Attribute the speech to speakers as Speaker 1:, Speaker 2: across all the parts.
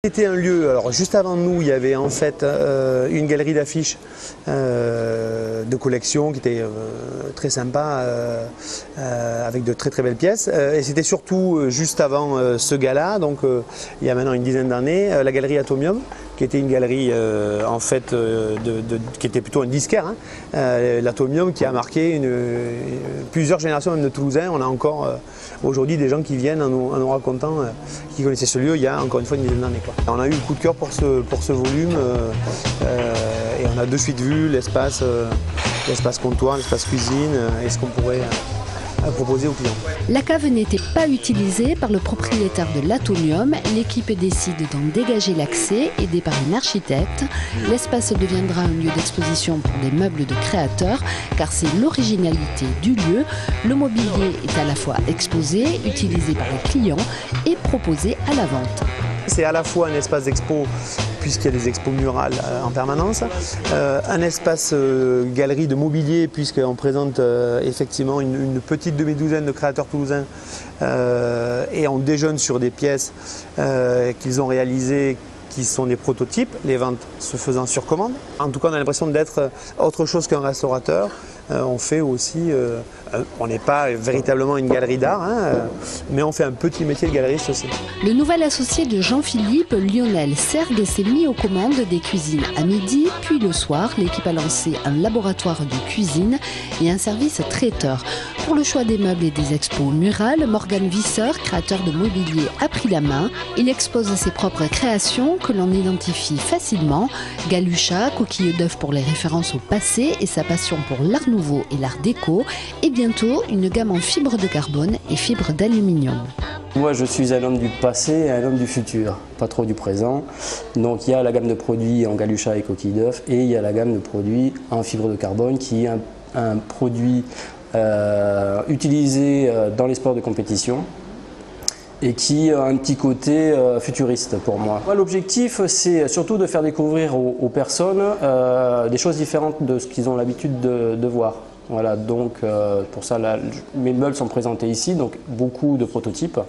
Speaker 1: C'était un lieu, alors juste avant nous, il y avait en fait une galerie d'affiches de collection qui était très sympa, avec de très belles pièces. Et c'était surtout juste avant ce gala, donc il y a maintenant une dizaine d'années, la galerie Atomium, qui était une galerie en fait qui était plutôt un disquaire, hein. L'Atomium qui a marqué plusieurs générations même de Toulousains. On a encore aujourd'hui des gens qui viennent en nous racontant qu'ils connaissaient ce lieu il y a encore une fois une dizaine d'années. On a eu le coup de cœur pour ce volume et on a de suite vu l'espace comptoir, l'espace cuisine et ce qu'on pourrait proposer aux clients.
Speaker 2: La cave n'était pas utilisée par le propriétaire de l'Atomium. L'équipe décide d'en dégager l'accès, aidée par une architecte. L'espace deviendra un lieu d'exposition pour des meubles de créateurs, car c'est l'originalité du lieu. Le mobilier est à la fois exposé, utilisé par les clients et proposé à la vente.
Speaker 1: C'est à la fois un espace d'expo, puisqu'il y a des expos murales en permanence, un espace galerie de mobilier, puisqu'on présente effectivement une petite demi-douzaine de créateurs toulousains et on déjeune sur des pièces qu'ils ont réalisées, qui sont des prototypes, les ventes se faisant sur commande. En tout cas, on a l'impression d'être autre chose qu'un restaurateur. On fait aussi, on n'est pas véritablement une galerie d'art, hein, mais on fait un petit métier de galeriste aussi.
Speaker 2: Le nouvel associé de Jean-Philippe, Lionel Sergue, s'est mis aux commandes des cuisines à midi, puis le soir, l'équipe a lancé un laboratoire de cuisine et un service traiteur. Pour le choix des meubles et des expos murales, Morgan Visser, créateur de mobilier, a pris la main. Il expose ses propres créations que l'on identifie facilement. Galucha, coquille d'œuf pour les références au passé et sa passion pour l'art nouveau et l'art déco, et bientôt une gamme en fibres de carbone et fibres d'aluminium.
Speaker 3: Moi je suis un homme du passé et un homme du futur, pas trop du présent. Donc il y a la gamme de produits en galucha et coquille d'œuf et il y a la gamme de produits en fibres de carbone qui est un produit utilisé dans les sports de compétition et qui a un petit côté futuriste pour moi. L'objectif, c'est surtout de faire découvrir aux personnes des choses différentes de ce qu'ils ont l'habitude de voir. Voilà, donc pour ça, mes meubles sont présentés ici, donc beaucoup de prototypes.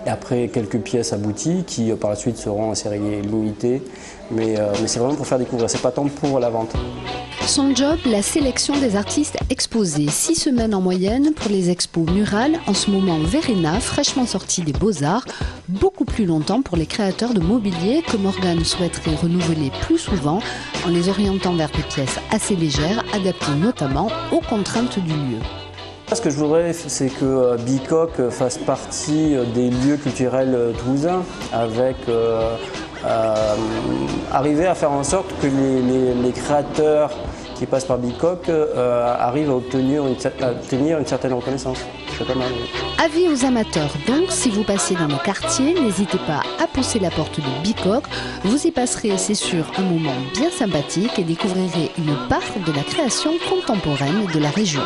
Speaker 3: Et après, quelques pièces abouties qui par la suite seront en série limitée. Mais c'est vraiment pour faire découvrir, c'est pas tant pour la vente.
Speaker 2: Son job, la sélection des artistes exposés. 6 semaines en moyenne pour les expos murales. En ce moment, Verena, fraîchement sortie des Beaux-Arts. Beaucoup plus longtemps pour les créateurs de mobilier que Morgan souhaiterait renouveler plus souvent en les orientant vers des pièces assez légères, adaptées notamment aux contraintes du lieu.
Speaker 3: Ce que je voudrais, c'est que Bicoque fasse partie des lieux culturels toulousains, avec arriver à faire en sorte que les créateurs qui passent par Bicoque arrivent à obtenir une certaine reconnaissance. C'est pas mal. Oui.
Speaker 2: Avis aux amateurs, donc, si vous passez dans le quartier, n'hésitez pas à pousser la porte de Bicoque. Vous y passerez, c'est sûr, un moment bien sympathique et découvrirez une part de la création contemporaine de la région.